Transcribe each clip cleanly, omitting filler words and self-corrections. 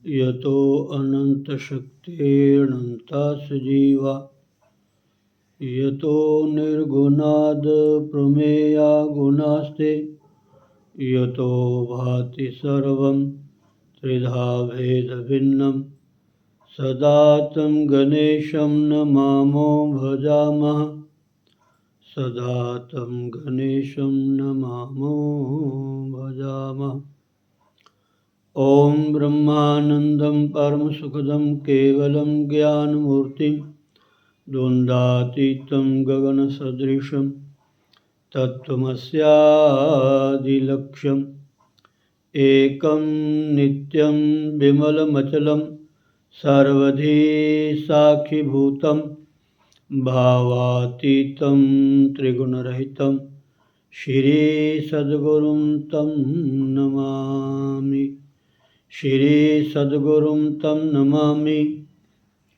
यतो अनन्तशक्तिरनन्ता सजीवा यतो निर्गुणाद् प्रमेया गुणास्ते यतो भाति सर्वं त्रिधा भेदभिन्नं सदा तं गणेशं नमामो भजामः सदा तं गणेशं नमामो भजामः। ॐ ब्रह्मानन्दं परमसुखदं केवलं ज्ञानमूर्तिं द्वन्द्वातीतं गगनसदृशं तत्त्वमस्यादिलक्ष्यम् एकं नित्यं विमलमचलं सर्वधी साक्षिभूतं भावातीतं त्रिगुणरहितं श्रीसद्गुरुं तं नमामि श्रीसद्गुरुं तं नमामि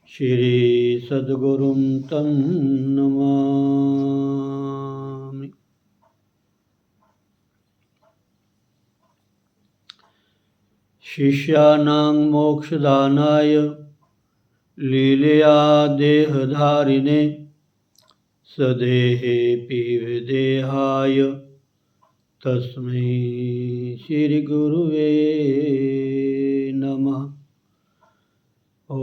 श्रीसद्गुरुं तं नमामि। शिष्याणां मोक्षदानाय लीलया देहधारिणे सदेहेऽपि विदेहाय तस्मै श्रीगुरुवे नमः। ॐ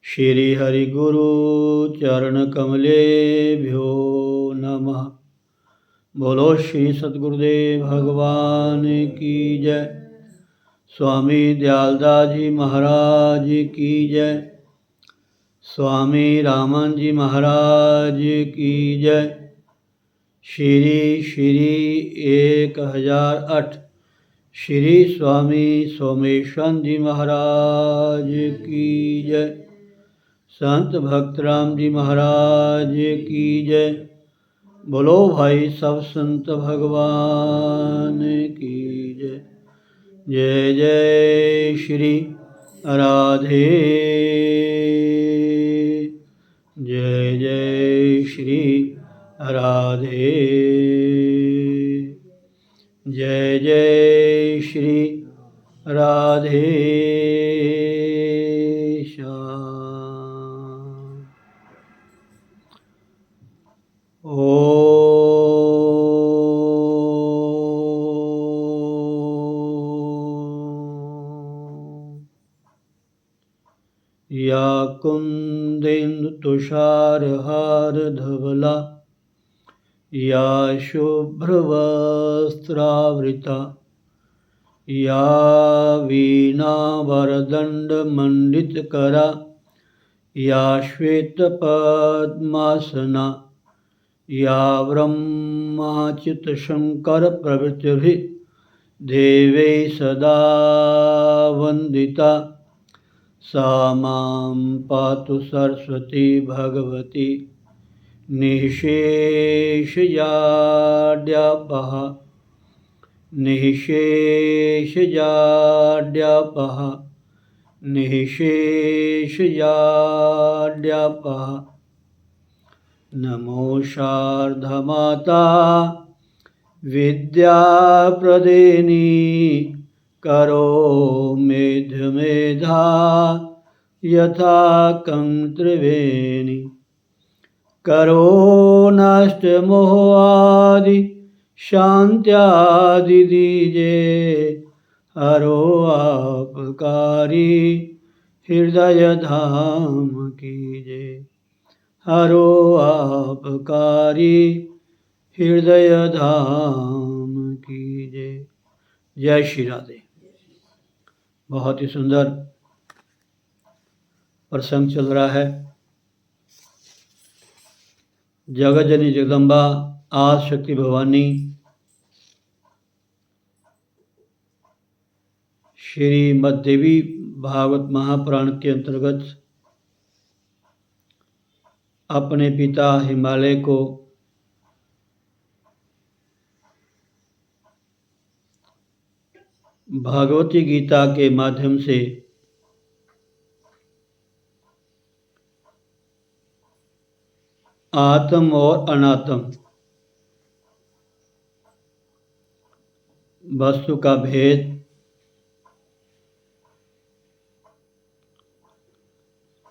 श्रीहरिगुरुचरणकमलेभ्यो नमः। बोलो श्री सद्गुरुदेव भगवान की जय। स्वामी दयालदास जी महाराज की जय। स्वामी रामन जी महाराज की जय। श्री 1008 श्री स्वामी सोमेश्वर जी महाराज की जय। संत भक्तराम जी महाराज की जय। बोलो भाई सब संत भगवान की जय। जय जय श्री राधे जय जय श्री राधे जय जय श्री राधे श्याम। या कुन्देन्दुतुषारहारधवला या शुभ्रवस्त्रावृता या वीणावरदण्डमण्डितकरा या श्वेतपद्मासना या ब्रह्माच्युतशङ्करप्रभृतिभिः देवैः सदा वन्दिता सा मां पातु सरस्वती भगवती निःशेषजाड्यापः निःशेषजाड्यापः निःशेषजाड्यापः। नमो शारदामाता विद्याप्रदेनी करो मेघमेधा यथा कंत्रिवेणी करो नष्टमोहादि शांत्यादि दीजे हरो आपकारी हृदय धाम कीजे हरो आपकारी हृदय धाम कीजे। जय श्री राधे। बहुत ही सुंदर प्रसंग चल रहा है। जगत जननी जगदम्बा आदि शक्ति भवानी श्रीमद्देवी भागवत महापुराण के अंतर्गत अपने पिता हिमालय को भगवती गीता के माध्यम से आत्म और अनात्म वस्तु का भेद,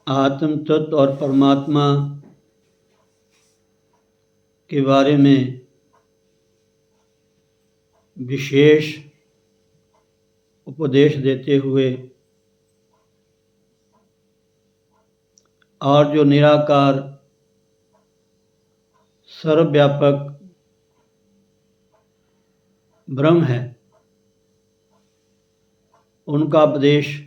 आत्म तत्व और परमात्मा के बारे में विशेष उपदेश देते हुए और जो निराकार सर्वव्यापक ब्रह्म है उनका उपदेश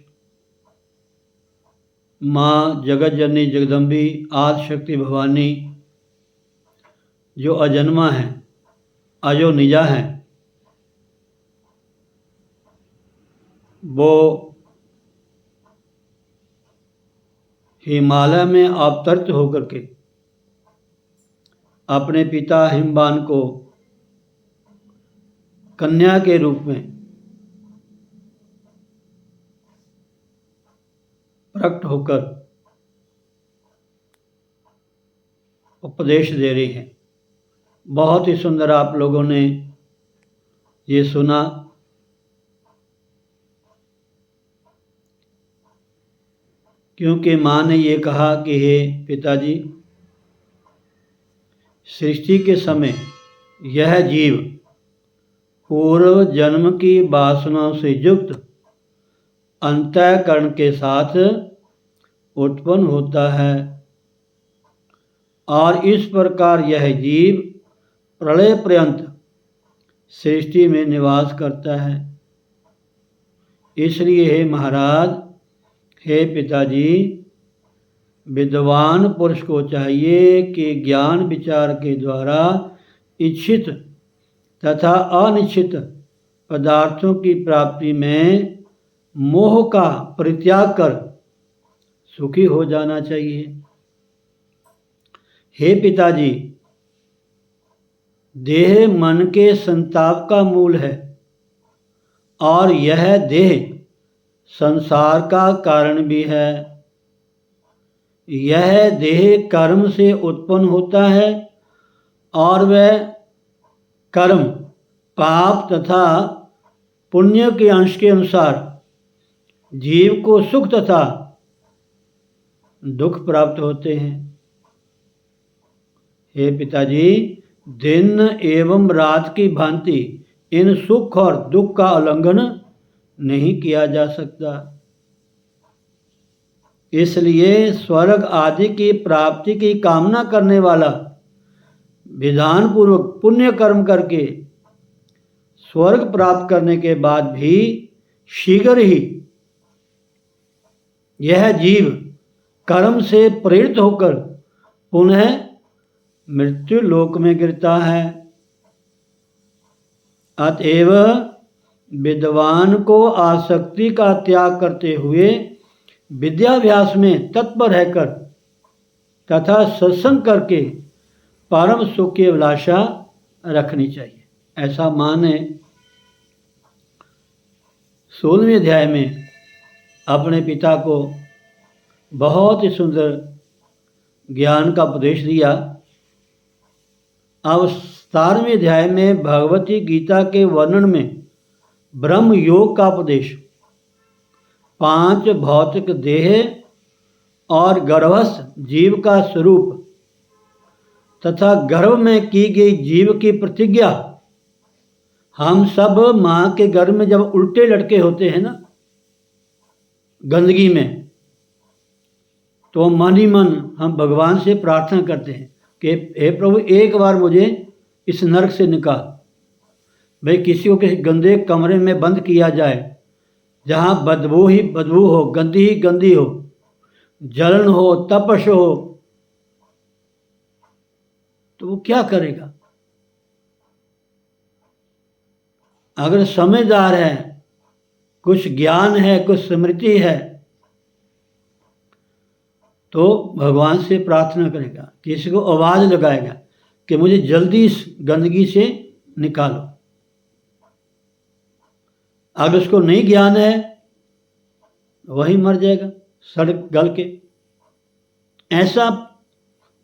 माँ जगत जननी जगदम्बी आदि शक्ति भवानी जो अजन्मा है, अजो निजा है, वो हिमालय में अवतरित होकर के अपने पिता हिमवान को कन्या के रूप में प्रकट होकर उपदेश दे रही हैं। बहुत ही सुंदर आप लोगों ने ये सुना। क्योंकि माँ ने ये कहा कि हे पिताजी, सृष्टि के समय यह जीव पूर्व जन्म की वासनाओं से युक्त अंतःकरण के साथ उत्पन्न होता है और इस प्रकार यह जीव प्रलय पर्यंत सृष्टि में निवास करता है। इसलिए हे महाराज, हे पिताजी, विद्वान पुरुष को चाहिए कि ज्ञान विचार के द्वारा इच्छित तथा अनिश्चित पदार्थों की प्राप्ति में मोह का परित्याग कर सुखी हो जाना चाहिए। हे पिताजी, देह मन के संताप का मूल है और यह देह संसार का कारण भी है। यह देह कर्म से उत्पन्न होता है और वह कर्म पाप तथा पुण्य के अंश के अनुसार जीव को सुख तथा दुख प्राप्त होते हैं। हे पिताजी, दिन एवं रात की भांति इन सुख और दुख का उल्लंघन नहीं किया जा सकता। इसलिए स्वर्ग आदि की प्राप्ति की कामना करने वाला विधान पूर्वक पुण्य कर्म करके स्वर्ग प्राप्त करने के बाद भी शीघ्र ही यह जीव कर्म से प्रेरित होकर पुनः मृत्यु लोक में गिरता है। अतएव विद्वान को आसक्ति का त्याग करते हुए विद्याभ्यास में तत्पर रहकर तथा सत्संग करके परम सुख की अभिलाषा रखनी चाहिए। ऐसा माँ ने 16वें अध्याय में अपने पिता को बहुत ही सुंदर ज्ञान का उपदेश दिया। अब 17वें अध्याय में भगवती गीता के वर्णन में ब्रह्म योग का उपदेश 5 भौतिक देह और गर्भस्थ जीव का स्वरूप तथा गर्भ में की गई जीव की प्रतिज्ञा। हम सब माँ के गर्भ में जब उल्टे लटके होते हैं ना गंदगी में, तो मन ही मन हम भगवान से प्रार्थना करते हैं कि हे प्रभु, एक बार मुझे इस नरक से निकाल। भाई, किसी को किसी गंदे कमरे में बंद किया जाए जहाँ बदबू ही बदबू हो, गंदी ही गंदी हो, जलन हो, तपश हो, तो वो क्या करेगा? अगर समझदार है कुछ ज्ञान है, कुछ स्मृति है, तो भगवान से प्रार्थना करेगा, किसी को आवाज़ लगाएगा कि मुझे जल्दी इस गंदगी से निकालो। अगर उसको नहीं ज्ञान है वही मर जाएगा सड़ गल के। ऐसा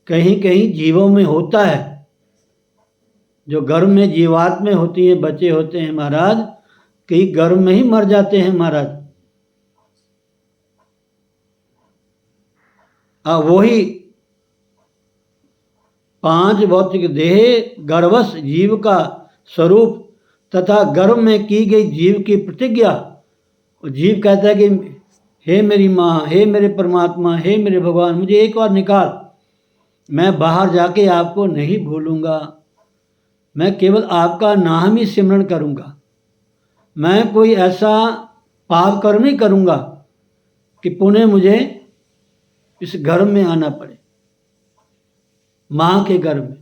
कहीं कहीं जीवों में होता है, जो गर्भ में जीवात्में होती हैं, बच्चे होते हैं महाराज, कई गर्भ में ही मर जाते हैं महाराज। वही 5 भौतिक देह गर्भस्थ जीव का स्वरूप तथा गर्भ में की गई जीव की प्रतिज्ञा। जीव कहता है कि हे मेरी माँ, हे मेरे परमात्मा, हे मेरे भगवान, मुझे एक बार निकाल, मैं बाहर जाके आपको नहीं भूलूंगा, मैं केवल आपका नाम ही सिमरण करूंगा, मैं कोई ऐसा पाप कर्म नहीं करूंगा कि पुनः मुझे इस गर्भ में आना पड़े, माँ के गर्भ में।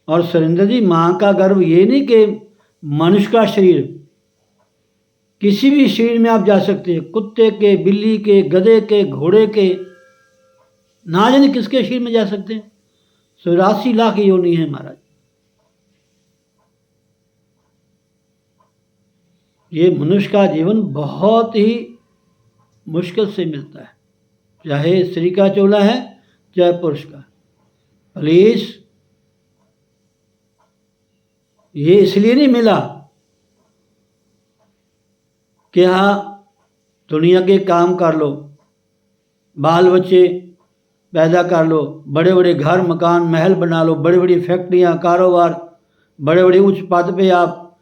और सुरेंद्र जी, माँ का गर्भ ये नहीं कि मनुष्य का शरीर, किसी भी शरीर में आप जा सकते हैं, कुत्ते के, बिल्ली के, गधे के, घोड़े के, ना जाने किसके शरीर में जा सकते हैं। 84 लाख योनि है महाराज। ये मनुष्य का जीवन बहुत ही मुश्किल से मिलता है, चाहे स्त्री का चोला है चाहे पुरुष का। प्लीज, ये इसलिए नहीं मिला कि हाँ दुनिया के काम कर लो, बाल बच्चे पैदा कर लो, बड़े बड़े घर मकान महल बना लो, बड़ी बड़ी फैक्ट्रियाँ, कारोबार, बड़े बड़े उच्च पद पे आप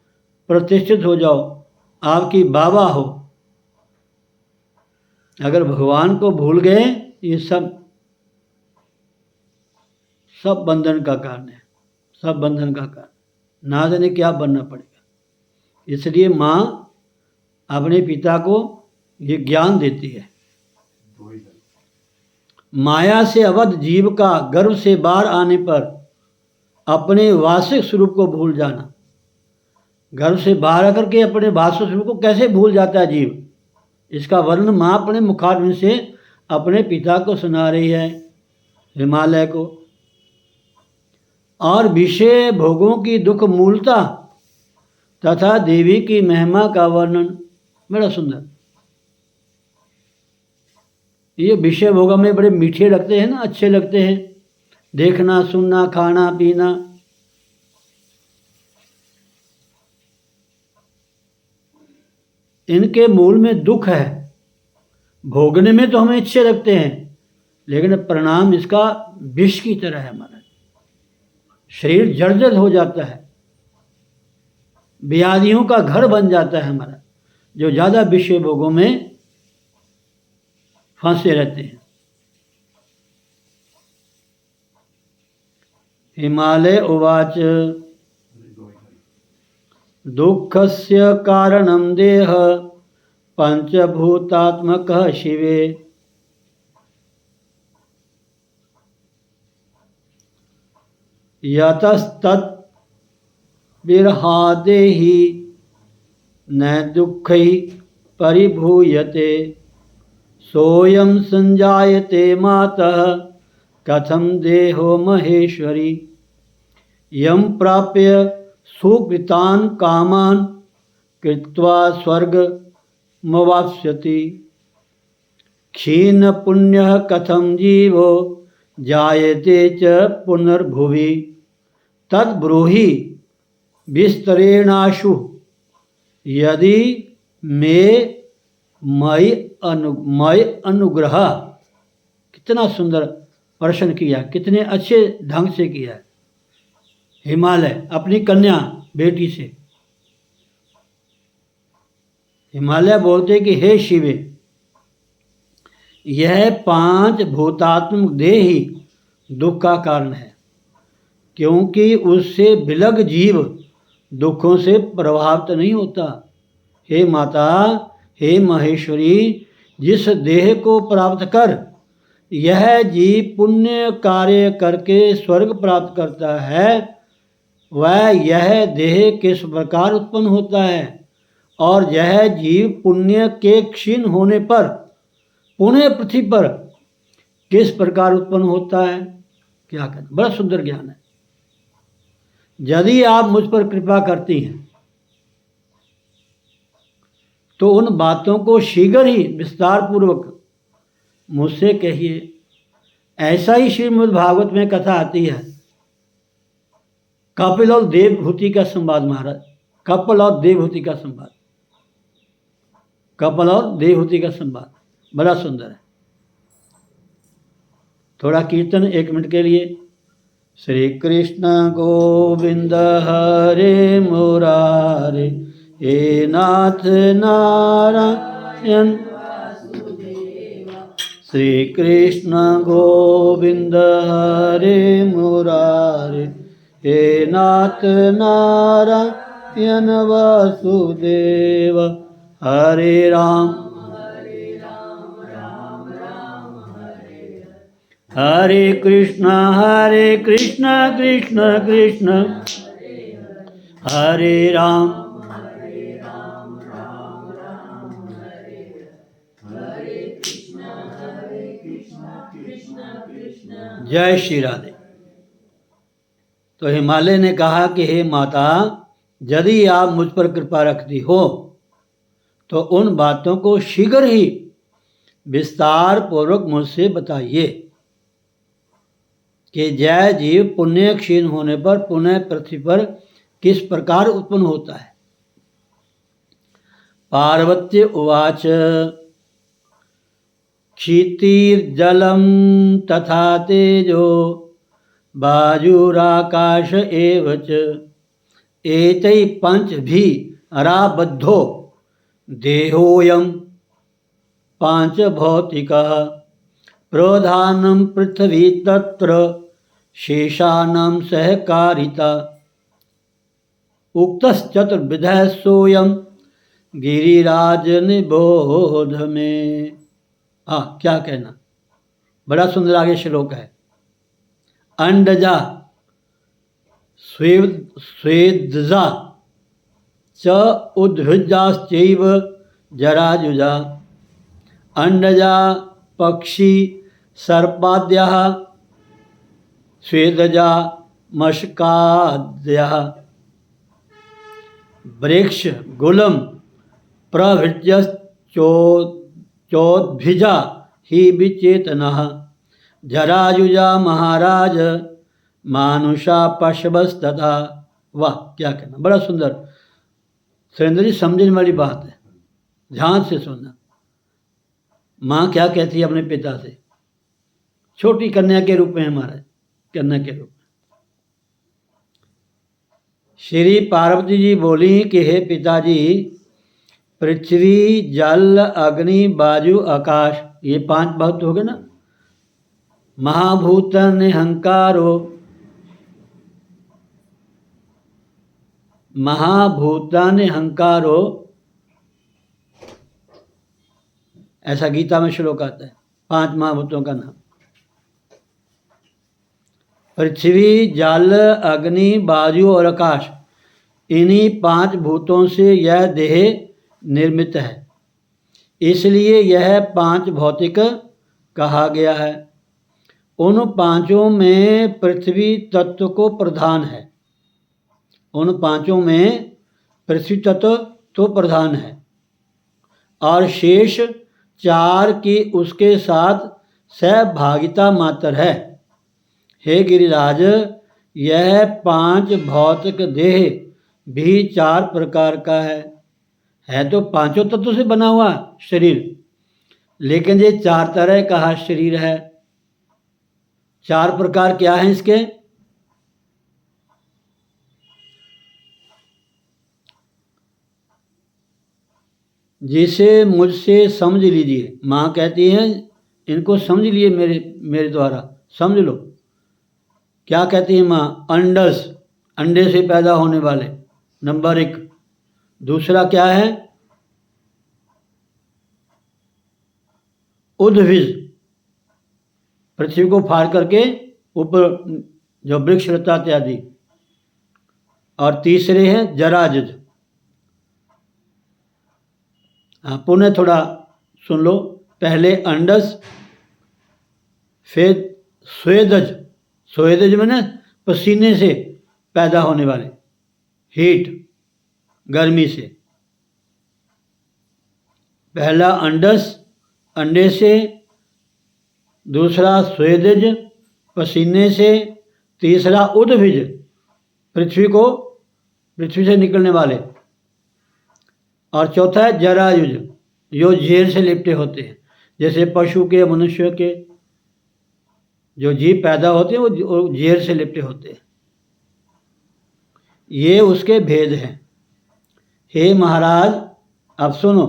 प्रतिष्ठित हो जाओ, आपकी बाबा हो। अगर भगवान को भूल गए, ये सब बंधन का कारण है, सब बंधन का कारण, ना जाने क्या बनना पड़ेगा। इसलिए माँ अपने पिता को ये ज्ञान देती है। माया से अवध जीव का गर्भ से बाहर आने पर अपने वास्तविक स्वरूप को भूल जाना। गर्भ से बाहर आकर के अपने वास्तविक स्वरूप को कैसे भूल जाता है जीव, इसका वर्णन माँ अपने मुखारविंद से अपने पिता को सुना रही है, हिमालय को। और विषय भोगों की दुख मूलता तथा देवी की महिमा का वर्णन बड़ा सुंदर। ये विषय भोग में बड़े मीठे लगते हैं ना, अच्छे लगते हैं, देखना, सुनना, खाना, पीना। इनके मूल में दुख है। भोगने में तो हमें अच्छे लगते हैं, लेकिन परिणाम इसका विष की तरह है हमारा। शरीर जर्जर हो जाता है, व्याधियों का घर बन जाता है हमारा, जो ज़्यादा विषय भोगों में फंसे रहते हैं। हिमालय उवाच दुःखस्य कारणं देह पंचभूतात्मकः शिवे यतस्तत् विरहादेहि न दुःखै परिभूयते सोऽयं संजायते मातः कथं देहो महेश्वरी यं प्राप्य सुकृतान् कामान् कृत्वा स्वर्गमवाप्स्यति क्षीण पुण्यः कथं जीवो जायते च पुनर्भुवि तद्ब्रूहि विस्तरेणाशु यदि मे मयि अनुग्रह। कितना सुंदर प्रश्न किया, कितने अच्छे ढंग से किया है हिमालय अपनी कन्या बेटी से। हिमालय बोलते कि हे शिवे, यह 5 भूतात्मक देह ही दुख का कारण है, क्योंकि उससे विलग जीव दुखों से प्रभावित नहीं होता। हे माता, हे महेश्वरी, जिस देह को प्राप्त कर यह जीव पुण्य कार्य करके स्वर्ग प्राप्त करता है, वह यह देह किस प्रकार उत्पन्न होता है और यह जीव पुण्य के क्षीण होने पर पुण्य पृथ्वी पर किस प्रकार उत्पन्न होता है, क्या कहना। बड़ा सुंदर ज्ञान है। यदि आप मुझ पर कृपा करती हैं तो उन बातों को शीघ्र ही विस्तार पूर्वक मुझसे कहिए। ऐसा ही श्रीमद् भागवत में कथा आती है, कपिल और देवहूति का संवाद। महाराज, कपिल और देवहूति का संवाद, कपिल और देवहूति का संवाद बड़ा सुंदर है। थोड़ा कीर्तन 1 मिनट के लिए। श्री कृष्ण गोविंद हरे मुरारे, हे नाथ नारायण। श्री कृष्ण गोविंद हरे मुरारे, हे नाथ नारायण वासुदेव। हरे राम हरे कृष्ण कृष्ण कृष्ण हरे राम। जय श्री राधे। तो हिमालय ने कहा कि हे माता, यदि आप मुझ पर कृपा रखती हो तो उन बातों को शीघ्र ही विस्तार पूर्वक मुझसे बताइए कि जय जीव पुण्य क्षीण होने पर पुनः पृथ्वी पर किस प्रकार उत्पन्न होता है। पार्वत्य उवाच क्षितिर्जलं तथा तेजो वायुराकाश एव च एतैः पंचभिः आराबद्धो देहोऽयं पांचभौतिकः प्रधानं पृथ्वी तत्र शेषाणां सहकारिता उक्तश्चतुर्विधः सोऽयं गिरिराज निबोध में। क्या कहना। बड़ा सुंदर आगे श्लोक है। अंडजा स्वेदजा च उद्भिजाश्चैव जराजुजा। अंडजा पक्षी सर्पाद्यः स्वेदजा मशकाद्यः वृक्ष गुलम प्रभृत्यश्चोद्भिजा हि विचेतनः जरायुजा महाराज मानुषा पशवस्तथा। वाह, क्या कहना। बड़ा सुंदर। सुरेंद्र जी, समझने वाली बात है, ध्यान से सुनना। माँ क्या कहती है अपने पिता से, छोटी कन्या के रूप में है महाराज, कन्या के रूप में। श्री पार्वती जी बोली कि हे पिताजी, पृथ्वी जल अग्नि वायु आकाश, ये 5 भूत हो गए ना। महाभूत निहंकारो, महाभूतानि हंकारो, ऐसा गीता में श्लोक आता है। 5 महाभूतों का नाम पृथ्वी जल अग्नि वायु और आकाश। इन्हीं 5 भूतों से यह देह निर्मित है, इसलिए यह 5 भौतिक कहा गया है। उन 5 में पृथ्वी तत्व को प्रधान है, उन 5 में पृथ्वी तत्व तो प्रधान है और शेष 4 की उसके साथ सहभागिता मात्र है। हे गिरिराज, यह 5 भौतिक देह भी 4 प्रकार का है तो 5 तत्वों से बना हुआ शरीर, लेकिन ये 4 तरह का शरीर है। 4 प्रकार क्या हैं इसके। जिसे मुझसे समझ लीजिए। माँ कहती हैं इनको समझ लिए मेरे द्वारा, समझ लो। क्या कहती है माँ। अंडस, अंडे से पैदा होने वाले, नंबर 1। दूसरा क्या है, उद्भिज, पृथ्वी को फाड़ करके ऊपर जो वृक्ष लता इत्यादि। और तीसरे हैं जराजुज, हाँ, पुनः थोड़ा सुन लो। पहले अंडस, फिर स्वेदज। स्वेदज मैंने पसीने से पैदा होने वाले, हीट, गर्मी से। पहला अंडस, अंडे से। दूसरा स्वेदज, पसीने से। तीसरा उद्भिज, पृथ्वी से निकलने वाले। और चौथा है जरायुज, जो झेर से लिपटे होते हैं। जैसे पशु के, मनुष्य के जो जीव पैदा होते हैं वो झेर से लिपटे होते हैं। ये उसके भेद हैं। हे महाराज, अब सुनो।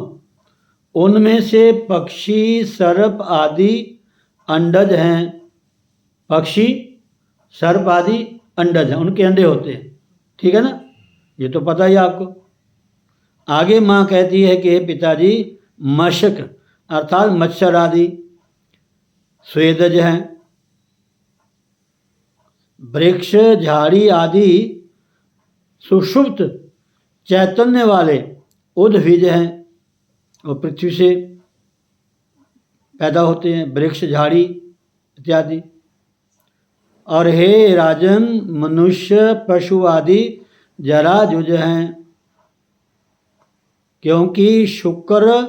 उनमें से पक्षी, सर्प आदि अंडज हैं। पक्षी, सर्प आदि अंडज हैं, उनके अंडे होते हैं। ठीक है ना, ये तो पता ही आपको। आगे माँ कहती है कि पिताजी, मशक अर्थात मच्छर आदि स्वेदज हैं। वृक्ष, झाड़ी आदि सुषुप्त चैतन्य वाले उद्भिज हैं, वो पृथ्वी से पैदा होते हैं, वृक्ष, झाड़ी इत्यादि। और हे राजन, मनुष्य, पशु आदि जराजुज हैं, क्योंकि शुक्र,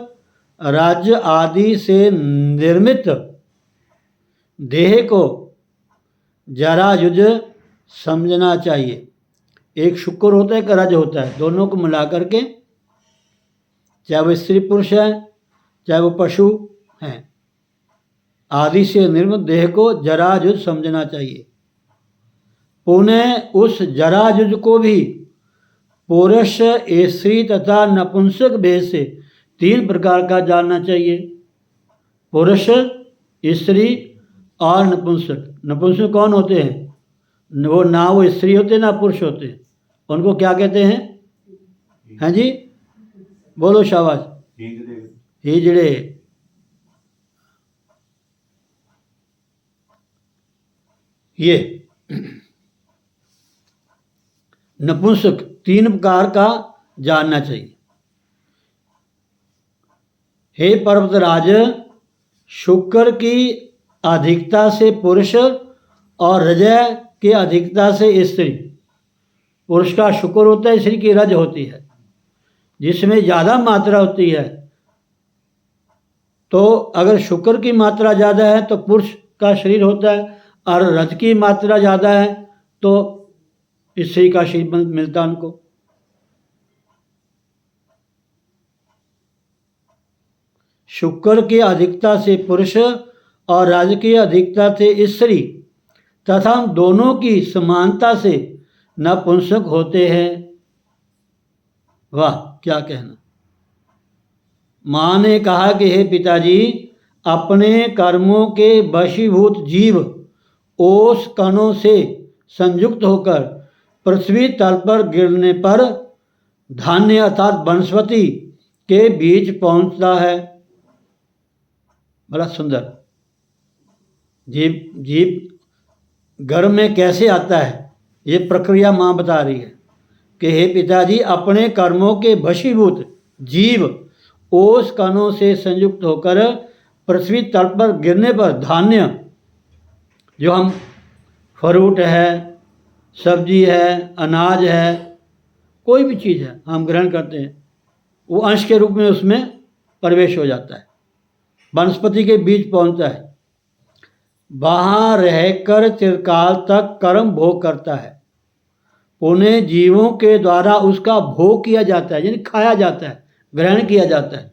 राज्य आदि से निर्मित देह को जरायुज समझना चाहिए। एक शुक्र होता है, एक रज होता है, दोनों को मिला करके, चाहे वो स्त्री पुरुष है, चाहे वो पशु हैं, आदि से निर्मित देह को जरायुज समझना चाहिए। पुनः उस जरायुज को भी पुरुष, स्त्री तथा नपुंसक भेद से 3 प्रकार का जानना चाहिए। पुरुष, स्त्री और नपुंसक। नपुंसक कौन होते हैं? वो ना वो स्त्री होते ना पुरुष होते, उनको क्या कहते हैं? हैं जी, बोलो शाबाश। हिजड़े। ये नपुंसक 3 प्रकार का जानना चाहिए। हे पर्वतराज, शुक्र की अधिकता से पुरुष और रजय की अधिकता से स्त्री। पुरुष का शुक्र होता है, स्त्री की रज होती है। जिसमें ज़्यादा मात्रा होती है, तो अगर शुक्र की मात्रा ज़्यादा है तो पुरुष का शरीर होता है, और रज की मात्रा ज़्यादा है तो स्त्री का शरीर मिलता उनको। शुक्र की अधिकता से पुरुष और रज की अधिकता से स्त्री तथा दोनों की समानता से नपुंसक होते हैं। वाह, क्या कहना। माँ ने कहा कि हे पिताजी, अपने कर्मों के वशीभूत जीव ओस कणों से संयुक्त होकर पृथ्वी तल पर गिरने पर धान्य अर्थात वनस्पति के बीच पहुंचता है। बड़ा सुंदर। जीव गर्भ में कैसे आता है, ये प्रक्रिया माँ बता रही है कि हे पिताजी, अपने कर्मों के वशीभूत जीव ओस कणों से संयुक्त होकर पृथ्वी तल पर गिरने पर धान्य, जो हम फ्रूट है, सब्जी है, अनाज है, कोई भी चीज़ है हम ग्रहण करते हैं, वो अंश के रूप में उसमें प्रवेश हो जाता है, वनस्पति के बीच पहुंचता है, वहाँ रहकर चिरकाल तक कर्म भोग करता है। पुनः जीवों के द्वारा उसका भोग किया जाता है, यानी खाया जाता है, ग्रहण किया जाता है।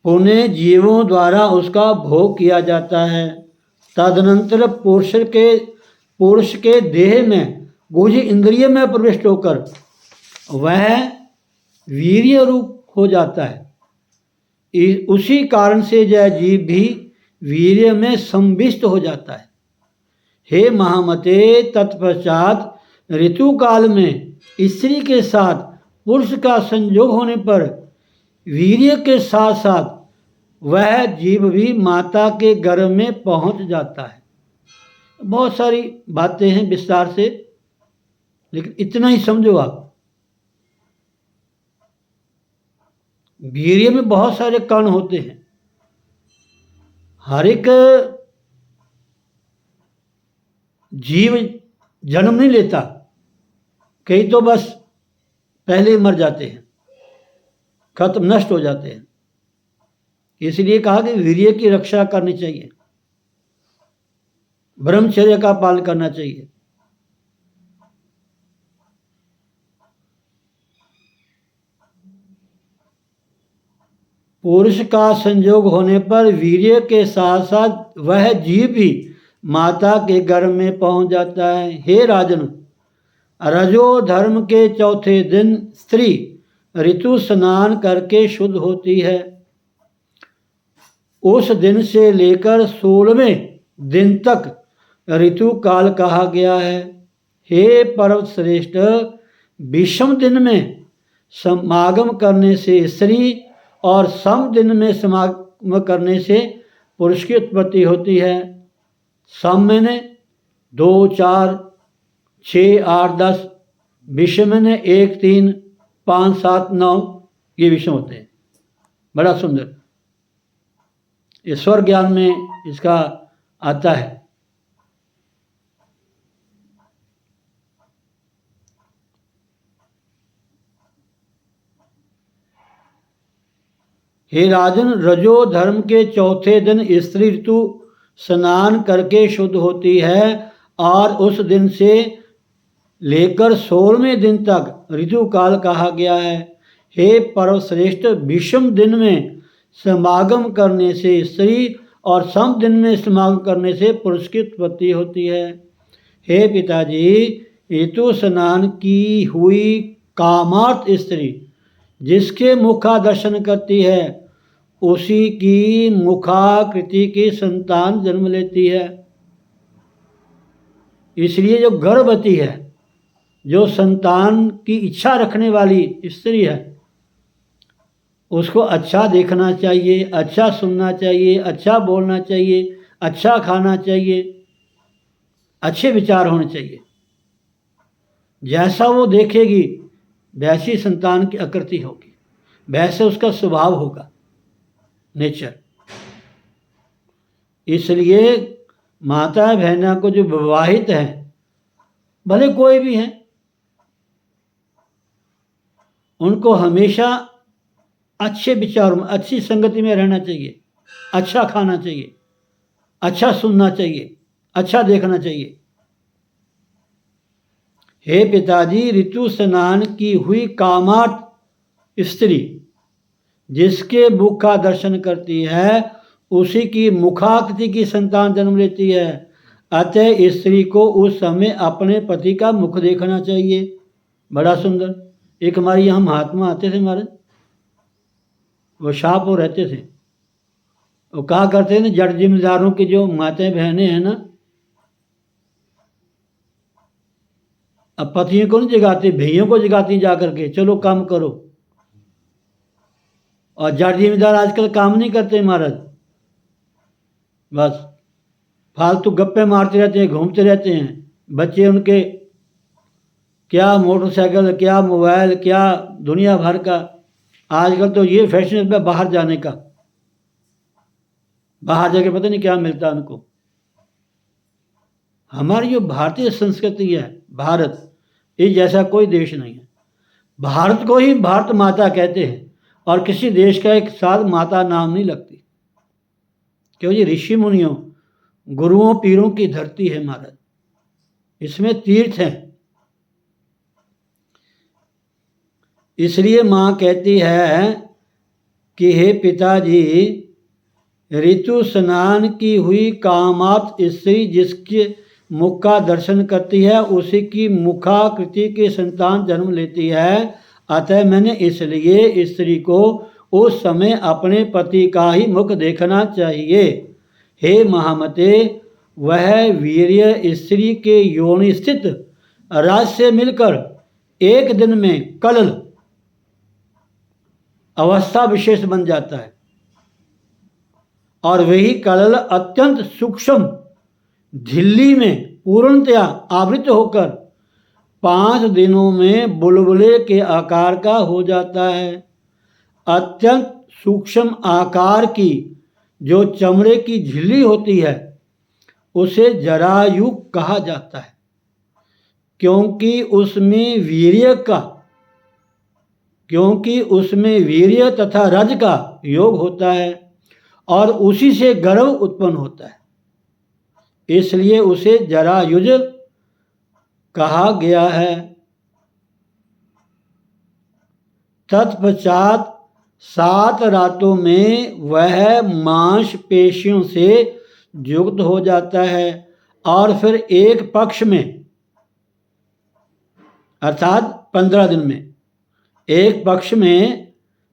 पुनः जीवों द्वारा उसका भोग किया जाता है। तदनंतर पुरुष के देह में गुह्य इंद्रिय में प्रविष्ट होकर वह वीर्य रूप हो जाता है। उसी कारण से यह जीव भी वीर्य में संविष्ट हो जाता है। हे महामते, तत्पश्चात ऋतु काल में स्त्री के साथ पुरुष का संयोग होने पर वीर्य के साथ साथ वह जीव भी माता के गर्भ में पहुंच जाता है। बहुत सारी बातें हैं विस्तार से, लेकिन इतना ही समझो आप, वीर्य में बहुत सारे कण होते हैं। हर एक जीव जन्म नहीं लेता, कई तो बस पहले ही मर जाते हैं, खत्म, नष्ट हो जाते हैं। इसलिए कहा कि वीर्य की रक्षा करनी चाहिए, ब्रह्मचर्य का पालन करना चाहिए। पुरुष का संयोग होने पर वीर्य के साथ साथ वह जीव भी माता के गर्भ में पहुंच जाता है। हे राजन, रजो धर्म के चौथे दिन स्त्री ऋतु स्नान करके शुद्ध होती है। उस दिन से लेकर 16वें दिन तक ऋतु काल कहा गया है। हे पर्वत श्रेष्ठ, विषम दिन में समागम करने से स्त्री और सम दिन में समागम करने से पुरुष की उत्पत्ति होती है। सम मैंने 2, 4, 6, 8, 10, विषम मैंने 1, 3, 5, 7, 9, ये विषम होते हैं। बड़ा सुंदर, ईश्वर ज्ञान में इसका आता है। हे राजन, रजो धर्म के चौथे दिन स्त्री ऋतु स्नान करके शुद्ध होती है और उस दिन से लेकर 16वें दिन तक ऋतु काल कहा गया है। हे पर्वश्रेष्ठ, विषम दिन में समागम करने से स्त्री और सम दिन में समागम करने से पुरुष की उत्पत्ति होती है। हे पिताजी, ऋतु स्नान की हुई कामार्थ स्त्री जिसके मुखा दर्शन करती है उसी की मुखाकृति की संतान जन्म लेती है। इसलिए जो गर्भवती है, जो संतान की इच्छा रखने वाली स्त्री है, उसको अच्छा देखना चाहिए, अच्छा सुनना चाहिए, अच्छा बोलना चाहिए, अच्छा खाना चाहिए, अच्छे विचार होने चाहिए। जैसा वो देखेगी वैसी संतान की आकृति होगी, वैसे उसका स्वभाव होगा, नेचर। इसलिए माता बहना को जो विवाहित हैं, भले कोई भी हैं, उनको हमेशा अच्छे विचारों में, अच्छी संगति में रहना चाहिए, अच्छा खाना चाहिए, अच्छा सुनना चाहिए, अच्छा देखना चाहिए। हे पिताजी, ऋतु स्नान की हुई कामार्थ स्त्री जिसके मुख का दर्शन करती है उसी की मुखाकृति की संतान जन्म लेती है। अतः स्त्री को उस समय अपने पति का मुख देखना चाहिए। बड़ा सुंदर। एक हमारे यहाँ महात्मा आते थे महाराज, वो शाहपुर रहते थे। वो कहा करते ना, जट जिम्मेदारों की जो माताएं बहनें हैं ना, अब पतियों को नहीं जगाती, भैयों को जगाती जा करके, चलो काम करो। और जट जिम्मेदार आजकल काम नहीं करते महाराज, बस फालतू गप्पे मारते रहते हैं, घूमते रहते हैं। बच्चे उनके क्या मोटरसाइकिल, क्या मोबाइल, क्या दुनिया भर का। आजकल तो ये फैशन है बाहर जाने का, बाहर जाके पता नहीं क्या मिलता है उनको। हमारी जो भारतीय संस्कृति है, भारत, ये जैसा कोई देश नहीं है। भारत को ही भारत माता कहते हैं और किसी देश का एक साथ माता नाम नहीं लगती, क्योंकि ऋषि मुनियों, गुरुओं, पीरों की धरती है महाराज, इसमें तीर्थ हैं। इसलिए माँ कहती है कि हे पिताजी, ऋतु स्नान की हुई कामार्थ स्त्री जिसके मुख का दर्शन करती है उसी की मुखाकृति की संतान जन्म लेती है। अतः मैंने इसलिए स्त्री को उस समय अपने पति का ही मुख देखना चाहिए। हे महामते, वह वीर्य स्त्री के योनि स्थित राज से मिलकर एक दिन में कलल अवस्था विशेष बन जाता है और वही कलल अत्यंत सूक्ष्म झिल्ली में पूर्णतया आवृत होकर 5 दिनों में बुलबुले के आकार का हो जाता है। अत्यंत सूक्ष्म आकार की जो चमड़े की झिल्ली होती है उसे जरायुग कहा जाता है, क्योंकि उसमें वीर्य तथा रज का योग होता है और उसी से गर्भ उत्पन्न होता है, इसलिए उसे जरायुज कहा गया है। तत्पश्चात 7 रातों में वह मांसपेशियों से युक्त हो जाता है और फिर एक पक्ष में अर्थात 15 दिन में एक पक्ष में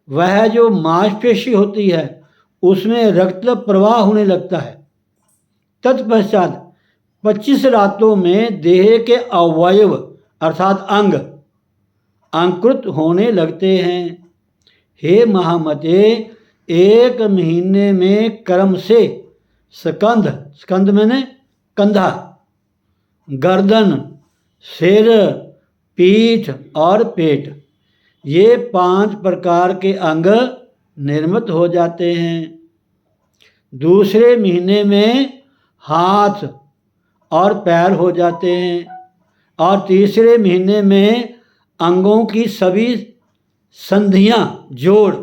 वह जो मांसपेशी होती है उसमें रक्त प्रवाह होने लगता है। तत्पश्चात 25 रातों में देह के अवयव अर्थात अंग अंकुरित होने लगते हैं। हे महामते, 1 महीने में क्रम से स्कंद मैंने कंधा, गर्दन, सिर, पीठ और पेट, ये 5 प्रकार के अंग निर्मित हो जाते हैं। दूसरे महीने में हाथ और पैर हो जाते हैं और तीसरे महीने में अंगों की सभी संधियां जोड़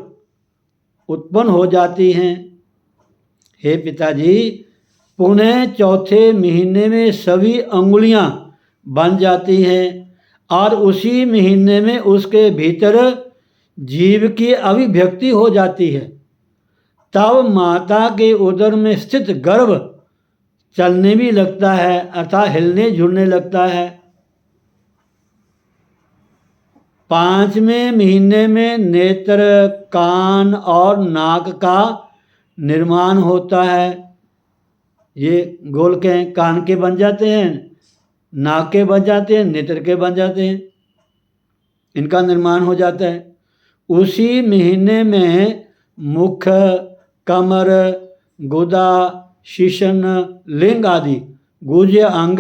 उत्पन्न हो जाती हैं। हे पिताजी, पुनः चौथे महीने में सभी अंगुलियां बन जाती हैं और उसी महीने में उसके भीतर जीव की अभिव्यक्ति हो जाती है। तब माता के उदर में स्थित गर्भ चलने भी लगता है अर्थात हिलने झुलने लगता है। 5वें महीने में नेत्र, कान और नाक का निर्माण होता है। ये गोल के कान के बन जाते हैं, नाक के बन जाते हैं, नेत्र के बन जाते हैं, इनका निर्माण हो जाता है। उसी महीने में मुख, कमर, गुदा, शीशन, लिंग आदि गुह्य अंग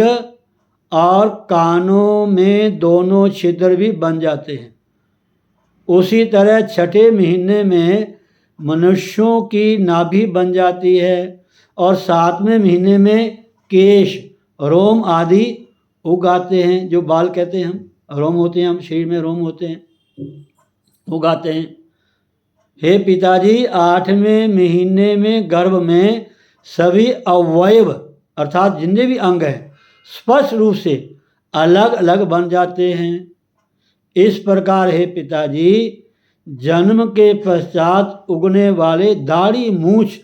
और कानों में दोनों छिद्र भी बन जाते हैं। उसी तरह 6ठे महीने में मनुष्यों की नाभि बन जाती है और 7वें महीने में केश, रोम आदि उगाते हैं। जो बाल कहते हैं हम, रोम होते हैं, हम शरीर में रोम होते हैं, उगाते हैं। हे पिताजी, 8वें महीने में गर्भ में सभी अवयव अर्थात जितने भी अंग हैं स्पष्ट रूप से अलग अलग बन जाते हैं। इस प्रकार हे पिताजी, जन्म के पश्चात उगने वाले दाढ़ी, मूछ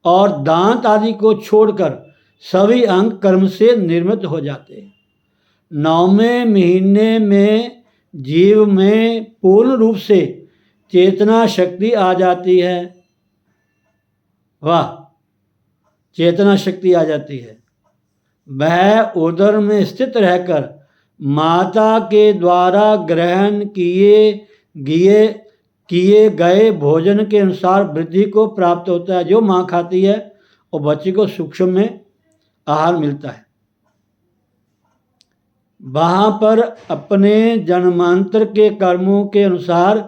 और दांत आदि को छोड़कर सभी अंग कर्म से निर्मित हो जाते हैं। 9वें महीने में जीव में पूर्ण रूप से चेतना शक्ति आ जाती है। वाह, चेतना शक्ति आ जाती है। वह उदर में स्थित रहकर माता के द्वारा ग्रहण किए गए भोजन के अनुसार वृद्धि को प्राप्त होता है। जो माँ खाती है और बच्चे को सूक्ष्म में आहार मिलता है। वहाँ पर अपने जन्मांतर के कर्मों के अनुसार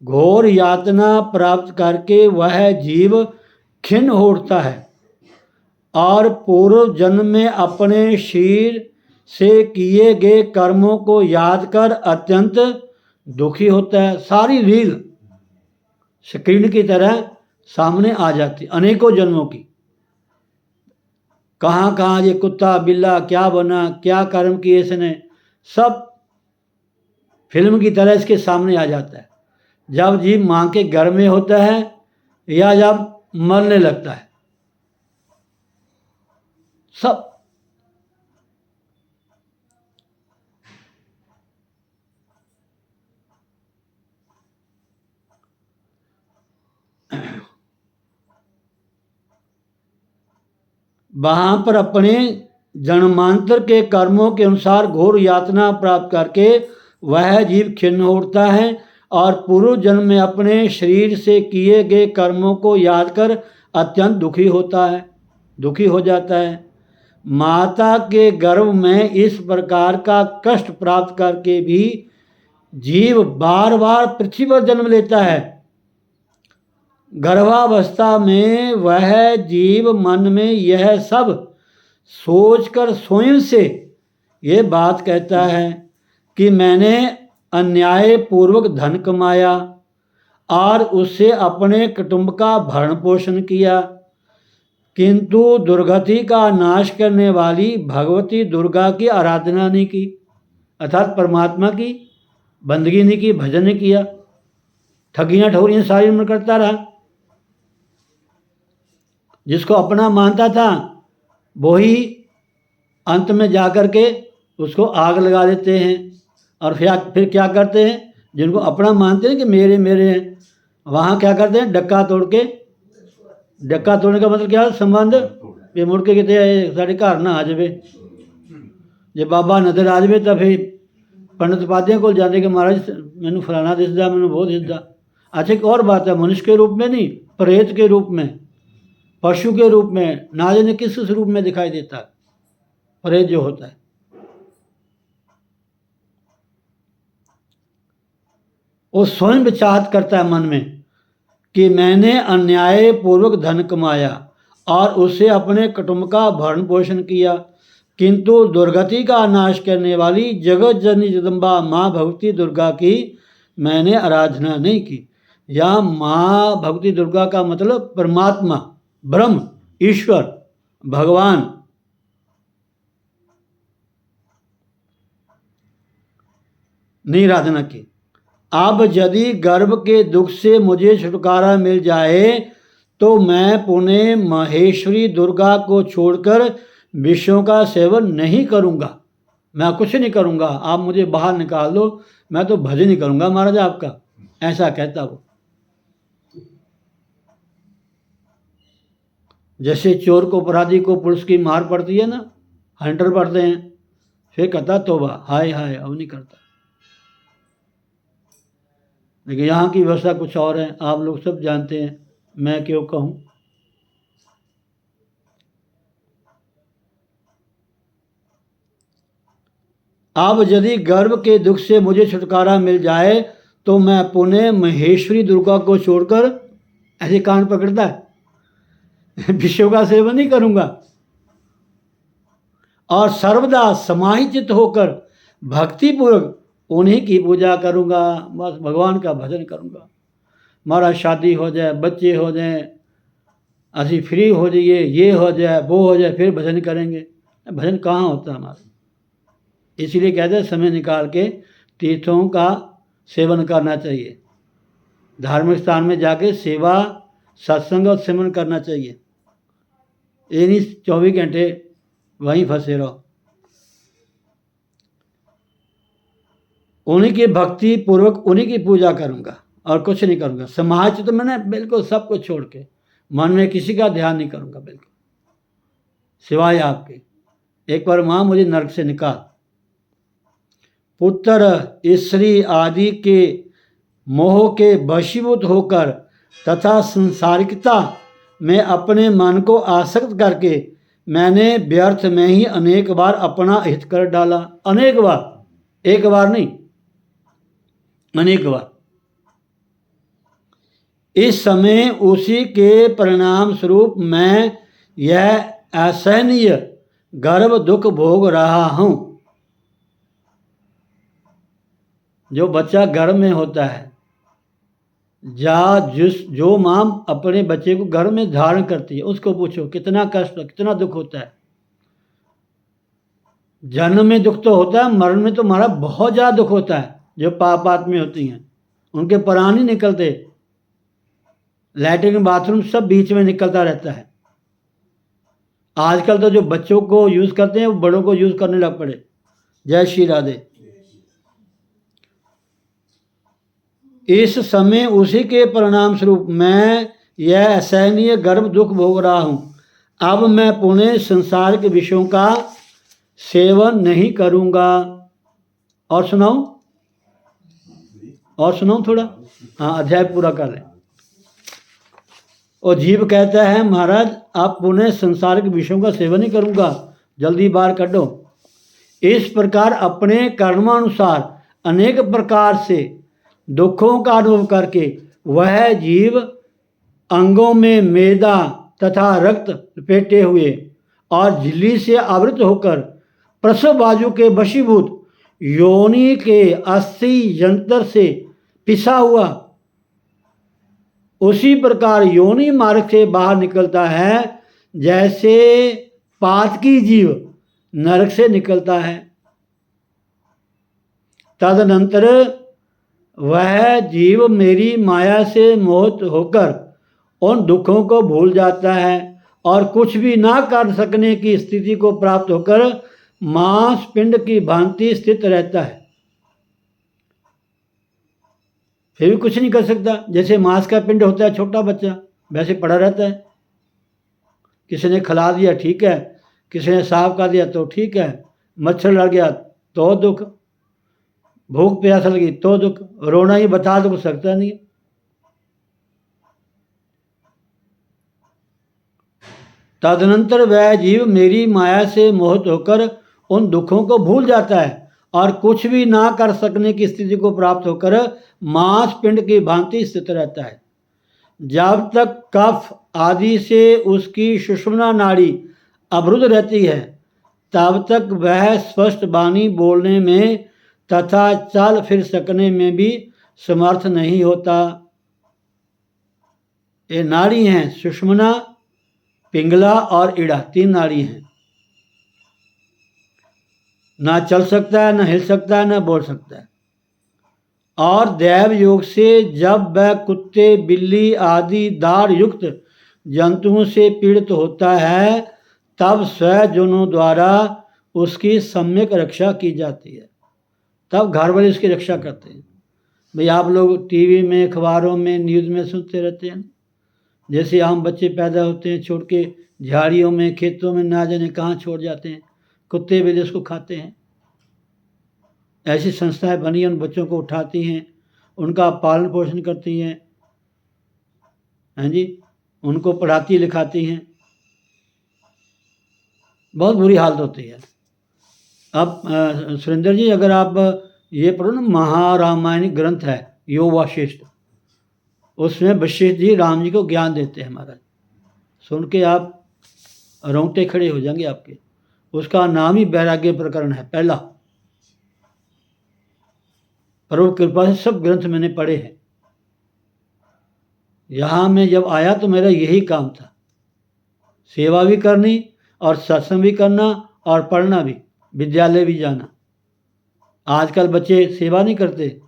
घोर यातना प्राप्त करके वह जीव खिन्न हो उठता है और पूर्व जन्म में अपने शरीर से किए गए कर्मों को याद कर अत्यंत दुखी होता है। सारी रील स्क्रीन की तरह सामने आ जाती, अनेकों जन्मों की। कहाँ कहाँ ये कुत्ता बिल्ला क्या बना, क्या कर्म किए इसने, सब फिल्म की तरह इसके सामने आ जाता है जब जीव माँ के घर में होता है या जब मरने लगता है। सब वहाँ पर अपने जन्मांतर के कर्मों के अनुसार घोर यातना प्राप्त करके वह जीव खिन्न हो उठता है और पूर्व जन्म में अपने शरीर से किए गए कर्मों को याद कर अत्यंत दुखी हो जाता है। माता के गर्भ में इस प्रकार का कष्ट प्राप्त करके भी जीव बार बार पृथ्वी पर जन्म लेता है। गर्भावस्था में वह जीव मन में यह सब सोचकर स्वयं से ये बात कहता है कि मैंने अन्याय पूर्वक धन कमाया और उससे अपने कुटुंब का भरण पोषण किया, किंतु दुर्गति का नाश करने वाली भगवती दुर्गा की आराधना नहीं की, अर्थात परमात्मा की बंदगी नहीं की, भजन नहीं किया, ठगियाँ ठोरियाँ सारी उम्र करता रहा। जिसको अपना मानता था वही अंत में जाकर के उसको आग लगा देते हैं। और फिर क्या करते हैं, जिनको अपना मानते हैं कि मेरे मेरे हैं, वहाँ क्या करते हैं, डक्का तोड़ने का मतलब क्या, संबंध ये मुड़ के कहते साढ़े घर ना आ जाए, जे बाबा नजर आ जाए तो फिर पंडित पादियाँ को जाते कि महाराज मैनू फलाना दिसदा, मैनू बहुत दिसदा। अच्छा एक और बात है, मनुष्य के रूप में नहीं, प्रेत के रूप में, पशु के रूप में, ना जाने किस रूप में दिखाई देता है प्रेत जो होता है। वो स्वयं विचार करता है मन में कि मैंने अन्याय पूर्वक धन कमाया और उससे अपने कुटुंब का भरण पोषण किया, किंतु दुर्गति का नाश करने वाली जगत जननी जगदम्बा माँ भगवती दुर्गा की मैंने आराधना नहीं की। या माँ भगवती दुर्गा का मतलब परमात्मा, ब्रह्म, ईश्वर, भगवान। नहीं आराधना की। अब यदि गर्भ के दुख से मुझे छुटकारा मिल जाए तो मैं पुनः महेश्वरी दुर्गा को छोड़कर विषयों का सेवन नहीं करूँगा। मैं कुछ नहीं करूँगा, आप मुझे बाहर निकाल दो, मैं तो भजन ही करूँगा महाराज आपका, ऐसा कहता वो। जैसे चोर को, अपराधी को पुलिस की मार पड़ती है ना, हंटर पड़ते हैं, फिर कहता तोबा, हाय हाय अब नहीं करता। लेकिन यहाँ की व्यवस्था कुछ और है, आप लोग सब जानते हैं, मैं क्यों कहूँ। अब यदि गर्भ के दुख से मुझे छुटकारा मिल जाए तो मैं पुनः महेश्वरी दुर्गा को छोड़कर, ऐसे कान पकड़ता है, विषयों का सेवन नहीं करूँगा और सर्वदा समाहित होकर भक्तिपूर्वक उन्हीं की पूजा करूँगा, बस भगवान का भजन करूँगा। हमारा शादी हो जाए, बच्चे हो जाए, असी फ्री हो जाइए, ये हो जाए, वो हो जाए, फिर भजन करेंगे। भजन कहाँ होता हमारा। इसलिए कहते हैं समय निकाल के तीर्थों का सेवन करना चाहिए, धार्मिक स्थान में जाके सेवा, सत्संग और सेवन करना चाहिए। ये नहीं 24 घंटे वहीं फंसे रहो। उन्हीं की भक्ति पूर्वक उन्हीं की पूजा करूँगा और कुछ नहीं करूँगा। समाज तो मैंने बिल्कुल सब कुछ छोड़ के, मन में किसी का ध्यान नहीं करूँगा बिल्कुल, सिवाय आपके। एक बार माँ मुझे नरक से निकाल। पुत्र स्त्री आदि के मोह के वशीभूत होकर तथा संसारिकता में अपने मन को आसक्त करके मैंने व्यर्थ में ही अनेक बार अपना हित कर डाला। अनेक बार, एक बार नहीं, अनेक बार। इस समय उसी के परिणाम स्वरूप मैं यह असहनीय गर्भ दुख भोग रहा हूँ। जो बच्चा गर्भ में होता है, जो माँ अपने बच्चे को गर्भ में धारण करती है, उसको पूछो कितना कष्ट, कितना दुख होता है। जन्म में दुख तो होता है, मरण में तो हमारा बहुत ज़्यादा दुख होता है। जो पाप आत्मी होती हैं उनके प्राण ही निकलते, लैट्रिन बाथरूम सब बीच में निकलता रहता है। आजकल तो जो बच्चों को यूज़ करते हैं वो बड़ों को यूज़ करने लग पड़े। जय श्री राधे। इस समय उसी के परिणाम स्वरूप मैं यह असहनीय गर्भ दुख भोग रहा हूँ। अब मैं पुनः संसार के विषयों का सेवन नहीं करूँगा। और सुनाऊँ, और सुनाऊँ थोड़ा, हाँ अध्याय पूरा कर लें। और जीव कहता है महाराज आप पुनः संसार के विषयों का सेवन नहीं करूँगा, जल्दी बाहर कढ़ो। इस प्रकार अपने कर्मानुसार अनेक प्रकार से दुखों का अनुभव करके वह जीव अंगों में मैदा तथा रक्त लपेटे हुए और झिल्ली से आवृत होकर प्रसव बाजू के वशीभूत योनि के अस्थि यंत्र से पिसा हुआ उसी प्रकार योनि मार्ग से बाहर निकलता है जैसे पातकी जीव नरक से निकलता है। तदनंतर वह जीव मेरी माया से मोहित होकर उन दुखों को भूल जाता है और कुछ भी ना कर सकने की स्थिति को प्राप्त होकर मांस पिंड की भांति स्थित रहता है। फिर भी कुछ नहीं कर सकता। जैसे मांस का पिंड होता है छोटा बच्चा, वैसे पड़ा रहता है। किसी ने खिला दिया ठीक है, किसी ने साफ कर दिया तो ठीक है, मच्छर लड़ गया तो दुख, भूख प्यास लगी तो दुख, रोना ही बता तो कुछ सकता नहीं। तदनंतर वह जीव मेरी माया से मोहित होकर उन दुखों को भूल जाता है और कुछ भी ना कर सकने की स्थिति को प्राप्त होकर मांस पिंड की भांति स्थित रहता है। जब तक कफ आदि से उसकी सुषुम्ना नाड़ी अवरुद्ध रहती है तब तक वह स्पष्ट वाणी बोलने में तथा चल फिर सकने में भी समर्थ नहीं होता। ये नाड़ी हैं सुषुम्ना, पिंगला और इड़ा, 3 नाड़ी हैं। ना चल सकता है, ना हिल सकता है, ना बोल सकता है। और दैव योग से जब वह कुत्ते बिल्ली आदि दाढ़ युक्त जंतुओं से पीड़ित होता है तब स्वजनों द्वारा उसकी सम्यक रक्षा की जाती है। तब घर वाले उसकी रक्षा करते हैं। भाई आप लोग टीवी में, अखबारों में, न्यूज़ में सुनते रहते हैं, जैसे आम बच्चे पैदा होते हैं छोड़ के झाड़ियों में, खेतों में, ना जाने कहाँ छोड़ जाते हैं, कुत्ते बिल्ली उसको खाते हैं। ऐसी संस्थाएं बनी हैं, उन बच्चों को उठाती हैं, उनका पालन पोषण करती हैं, हैं जी, उनको पढ़ाती लिखाती हैं। बहुत बुरी हालत होती है। अब सुरेंद्र जी अगर आप ये पढ़ो ना, महारामायण ग्रंथ है योग वाशिष्ठ, उसमें वशिष्ठ जी राम जी को ज्ञान देते हैं महाराज। सुन के आप रोंगटे खड़े हो जाएंगे आपके। उसका नाम ही वैराग्य प्रकरण है पहला। प्रभु कृपा से सब ग्रंथ मैंने पढ़े हैं। यहाँ मैं जब आया तो मेरा यही काम था, सेवा भी करनी और सत्संग भी करना और पढ़ना भी, विद्यालय भी जाना। आजकल बच्चे सेवा नहीं करते।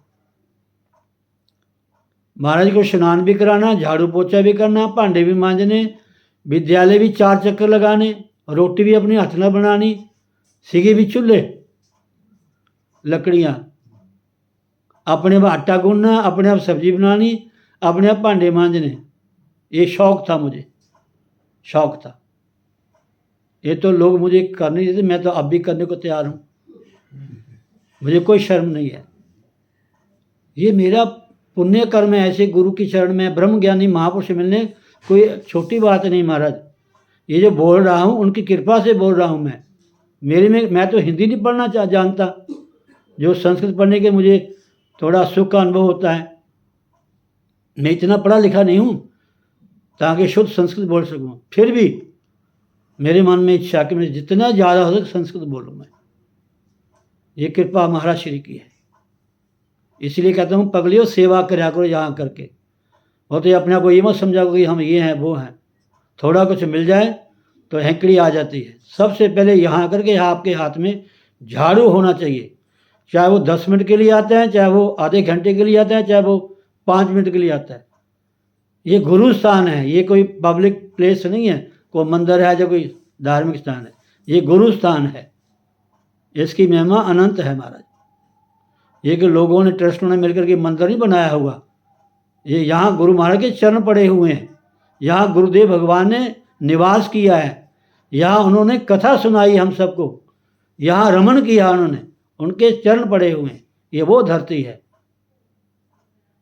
महाराज को स्नान भी कराना, झाड़ू पोछा भी करना, भांडे भी मांजने, विद्यालय भी 4 चक्कर लगाने, रोटी भी अपने हाथ में बनानी, सिगे भी चूल्हे, लकड़ियाँ, अपने आप आटा गूंदना, अपने आप सब्जी बनानी, अपने आप भांडे मांजने। ये शौक था मुझे, शौक था। ये तो लोग मुझे करने देते, मैं तो अब भी करने को तैयार हूँ, मुझे कोई शर्म नहीं है। ये मेरा पुण्य कर्म है। ऐसे गुरु की शरण में ब्रह्म ज्ञानी महापुरुष मिलने कोई छोटी बात नहीं महाराज। ये जो बोल रहा हूँ उनकी कृपा से बोल रहा हूँ मैं। मेरे में मैं तो हिंदी नहीं पढ़ना जानता, जो संस्कृत पढ़ने के मुझे थोड़ा सुख का अनुभव होता है। मैं इतना पढ़ा लिखा नहीं हूँ ताकि शुद्ध संस्कृत बोल सकूँ। फिर भी मेरे मन में इच्छा कि मैं जितना ज़्यादा हो सके संस्कृत बोलूँ मैं। ये कृपा महाराज श्री की है। इसलिए कहता हूँ पगलियो सेवा करा करो यहाँ करके। और तो अपने आप को ये मत समझा कि हम ये हैं वो हैं। थोड़ा कुछ मिल जाए तो हैंकड़ी आ जाती है। सबसे पहले यहाँ करके आपके हाथ में झाड़ू होना चाहिए। चाहे वो 10 मिनट के लिए आता है, चाहे वो आधे घंटे के लिए आता है, चाहे वो 5 मिनट के लिए आता है। ये गुरु स्थान है, ये कोई पब्लिक प्लेस नहीं है, कोई मंदिर है जो कोई धार्मिक स्थान है। ये गुरु स्थान है, इसकी महिमा अनंत है महाराज। ये कि लोगों ने, ट्रस्टों ने मिलकर के मंदिर नहीं बनाया हुआ। ये यहाँ गुरु महाराज के चरण पड़े हुए हैं। यहाँ गुरुदेव भगवान ने निवास किया है। यहाँ उन्होंने कथा सुनाई हम सबको। यहाँ रमण किया उन्होंने, उनके चरण पड़े हुए हैं। ये वो धरती है।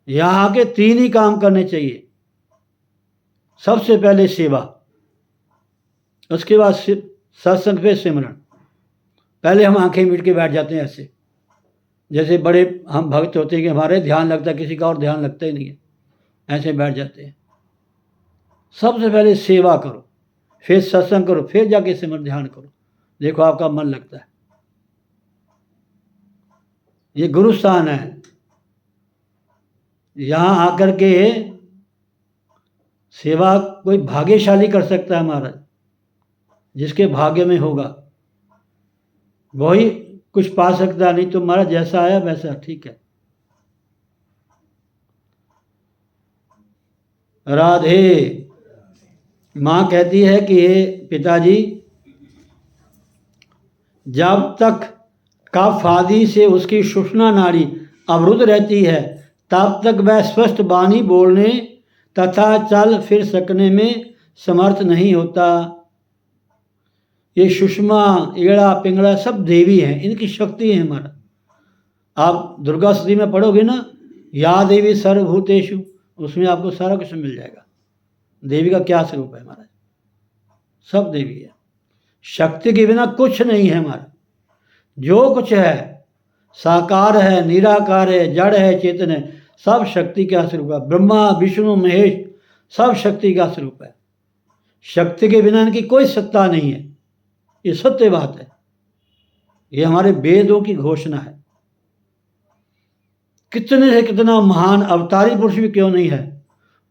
यहाँ के 3 ही काम करने चाहिए। सबसे पहले सेवा, उसके बाद सत्संग पे सिमरन। पहले हम आंखें मीट के बैठ जाते हैं ऐसे, जैसे बड़े हम भक्त होते हैं कि हमारे ध्यान लगता है, किसी का और ध्यान लगता ही नहीं है, ऐसे बैठ जाते हैं। सबसे पहले सेवा करो, फिर सत्संग करो, फिर जाके सिमरन ध्यान करो, देखो आपका मन लगता है। ये गुरु स्थान है, यहाँ आकर के सेवा कोई भाग्यशाली कर सकता है महाराज, जिसके भाग्य में होगा वही कुछ पा सकता, नहीं तो महाराज जैसा आया वैसा ठीक है। राधे। माँ कहती है कि हे पिताजी, जब तक कफ आदि से उसकी सुषुम्ना नाड़ी अवरुद्ध रहती है तब तक वह स्पष्ट वाणी बोलने तथा चल फिर सकने में समर्थ नहीं होता। ये सुषमा, एड़ा, पिंगड़ा सब देवी हैं, इनकी शक्ति है हमारा। आप दुर्गा स्तुति में पढ़ोगे ना, या देवी सर्वभूतेषु, उसमें आपको सारा कुछ मिल जाएगा। देवी का क्या स्वरूप है हमारा, सब देवी है। शक्ति के बिना कुछ नहीं है हमारा। जो कुछ है साकार है, निराकार है, जड़ है, चेतन है, सब शक्ति का स्वरूप है। ब्रह्मा विष्णु महेश सब शक्ति का स्वरूप है। शक्ति के बिना इनकी कोई सत्ता नहीं है, ये सत्य बात है। ये हमारे वेदों की घोषणा है। कितने से कितना महान अवतारी पुरुष भी क्यों नहीं है,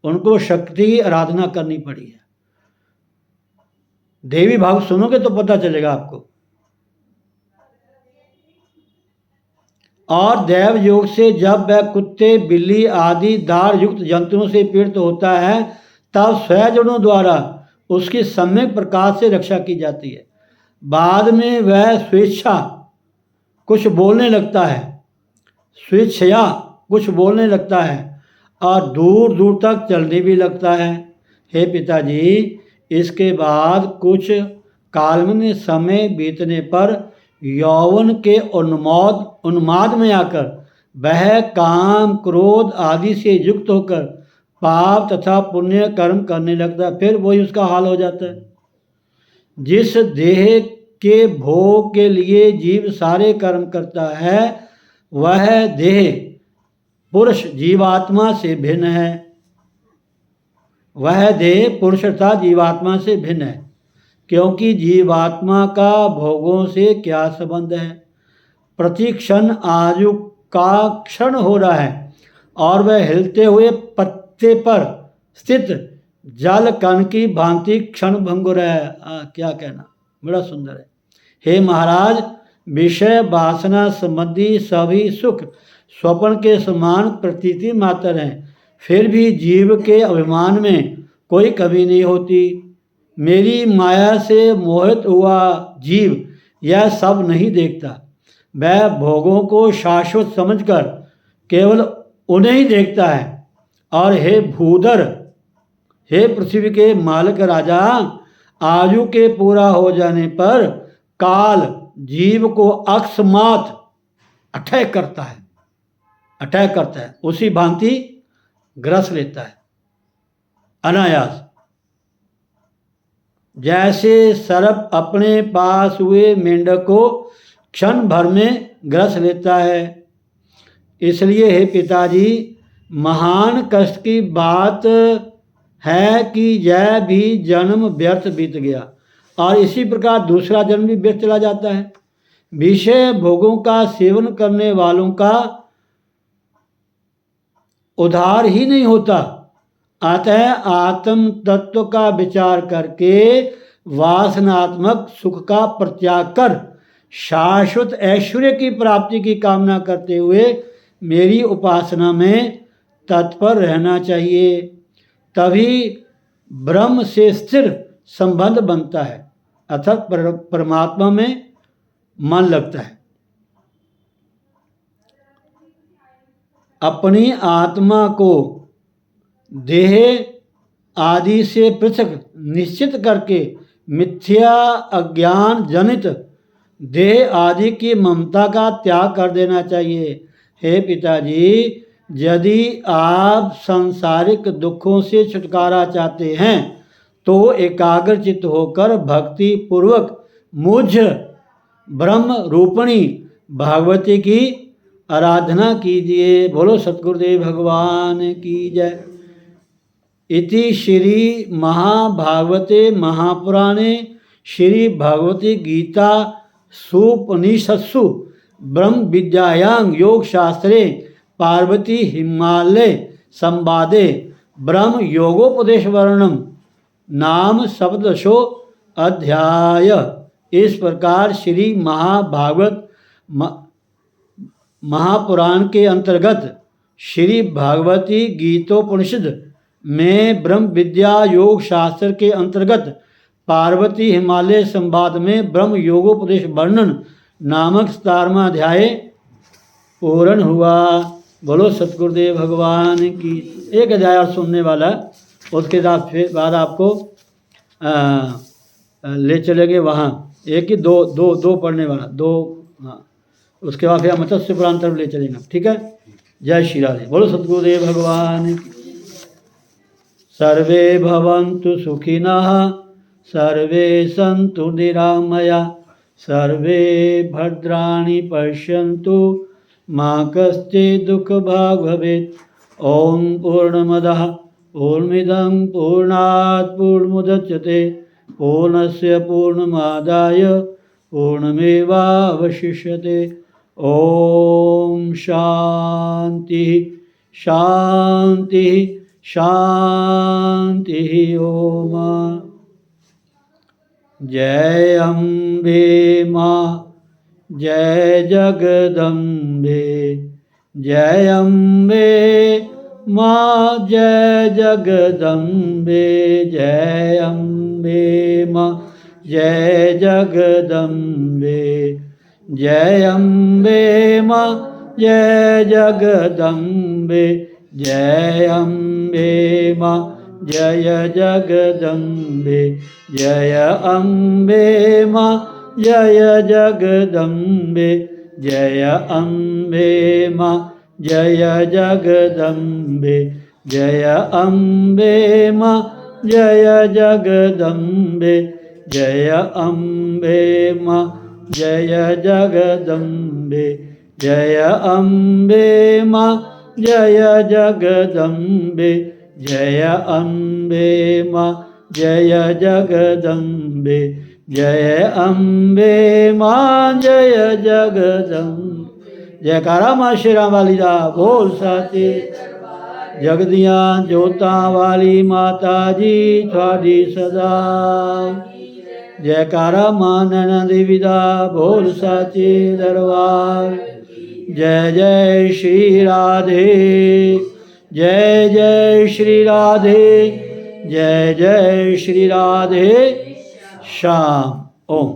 उनको शक्ति की आराधना करनी पड़ी है। देवी भाव सुनोगे तो पता चलेगा आपको। और दैव योग से जब वह कुत्ते, बिल्ली आदि दाढ़ युक्त जंतुओं से पीड़ित होता है तब स्वजनों द्वारा उसकी सम्यक प्रकाश से रक्षा की जाती है। बाद में वह स्वेच्छा कुछ बोलने लगता है, स्वेच्छया कुछ बोलने लगता है और दूर दूर तक चलने भी लगता है। हे पिताजी, इसके बाद कुछ कालमन समय बीतने पर यौवन के उन्माद में आकर वह काम, क्रोध आदि से युक्त होकर पाप तथा पुण्य कर्म करने लगता है। फिर वही उसका हाल हो जाता है। जिस देह के भोग के लिए जीव सारे कर्म करता है वह देह पुरुष जीवात्मा से भिन्न है। वह देह पुरुष तथा जीवात्मा से भिन्न है, क्योंकि जीवात्मा का भोगों से क्या संबंध है। प्रति क्षण आयु का क्षण हो रहा है और वह हिलते हुए पत्ते पर स्थित जल कण की भांति क्षण भंगुर है। क्या कहना, बड़ा सुंदर है। हे महाराज, विषय वासना संबंधी सभी सुख स्वप्न के समान प्रतीति मात्र हैं, फिर भी जीव के अभिमान में कोई कमी नहीं होती। मेरी माया से मोहित हुआ जीव यह सब नहीं देखता। वह भोगों को शाश्वत समझकर केवल उन्हें ही देखता है। और हे भूधर, हे पृथ्वी के मालिक राजा, आयु के पूरा हो जाने पर काल जीव को अकस्मात अटैक करता है, उसी भांति ग्रस लेता है अनायास। जैसे सर्प अपने पास हुए मेंढक को क्षण भर में ग्रस लेता है। इसलिए हे पिताजी, महान कष्ट की बात है कि यह भी जन्म व्यर्थ बीत गया और इसी प्रकार दूसरा जन्म भी व्यर्थ चला जाता है। विषय भोगों का सेवन करने वालों का उद्धार ही नहीं होता। अतः आत्म तत्व का विचार करके वासनात्मक सुख का परित्याग कर शाश्वत ऐश्वर्य की प्राप्ति की कामना करते हुए मेरी उपासना में तत्पर रहना चाहिए। तभी ब्रह्म से स्थिर संबंध बनता है, अर्थात परमात्मा में मन लगता है। अपनी आत्मा को देह आदि से पृथक निश्चित करके मिथ्या अज्ञान जनित देह आदि की ममता का त्याग कर देना चाहिए। हे पिताजी, यदि आप सांसारिक दुखों से छुटकारा चाहते हैं तो एकाग्रचित्त होकर भक्ति पूर्वक मुझ ब्रह्म रूपणी भागवती की आराधना कीजिए। बोलो सतगुरुदेव भगवान की जय। इति श्री महाभागवते महापुराणे श्री भगवती गीता सुपनिषत्सु ब्रह्म विद्यायां योग शास्त्रे पार्वती हिमालय संवादे ब्रह्म योगोपदेश वर्णनम नाम सप्तदशो अध्याय। इस प्रकार श्री महाभागवत महापुराण के अंतर्गत श्री भागवती गीतोपनिषद में ब्रह्म विद्या योग शास्त्र के अंतर्गत पार्वती हिमालय संवाद में ब्रह्म योगोपदेश वर्णन नामक 17वां अध्याय पूर्ण हुआ। बोलो सतगुरुदेव भगवान की। एक अध्याय और सुनने वाला, उसके बाद आपको ले चलेंगे वहाँ। एक ही दो पढ़ने वाला, दो, हाँ, उसके बाद फिर मत्स्य पुराण तरफ ले चलेंगे। ठीक है। जय श्री राधे। बोलो सतगुरुदेव भगवान की। सर्वे भवन्तु सुखिनः, सर्वे सन्तु निरामया, सर्वे भद्राणि पश्यन्तु मा कश्चित् दुःखभाग् भवेत्। ओम पूर्णमदः पूर्णमिदं पूर्णात् पूर्णमुदच्यते पूर्णस्य पूर्णमादाय पूर्णमेवावशिष्यते। ओम शांति शांति शांति। ओम जय अम्बे माँ जय जगदम्बे, जय अम्बे माँ जय जगदम्बे, जय अम्बे माँ जय जगदम्बे, जय अम्बे माँ जय जगदम्बे, जय अम्बे माँ जय जगदम्बे, जय अम्बे माँ जय जगदम्बे, जय अम्बे माँ जय जगदम्बे, जय अम्बे माँ जय जगदम्बे, जय अम्बे माँ जय जगदम्बे, जय अम्बे माँ जय जगदम्बे, जय अम्बे माँ जय जगदम्बे, जय अम्बे माँ जय जगदम्बे। जयकारा माँ शेरा वाली दा बोल साचे जगदियाँ जोतां वाली माता जी थोड़ी सदा। जयकारा माँ नैना देवी दा बोल साचे दरबार। जय जय श्री राधे, जय जय श्री राधे, जय जय श्री राधे श्याम। ओम।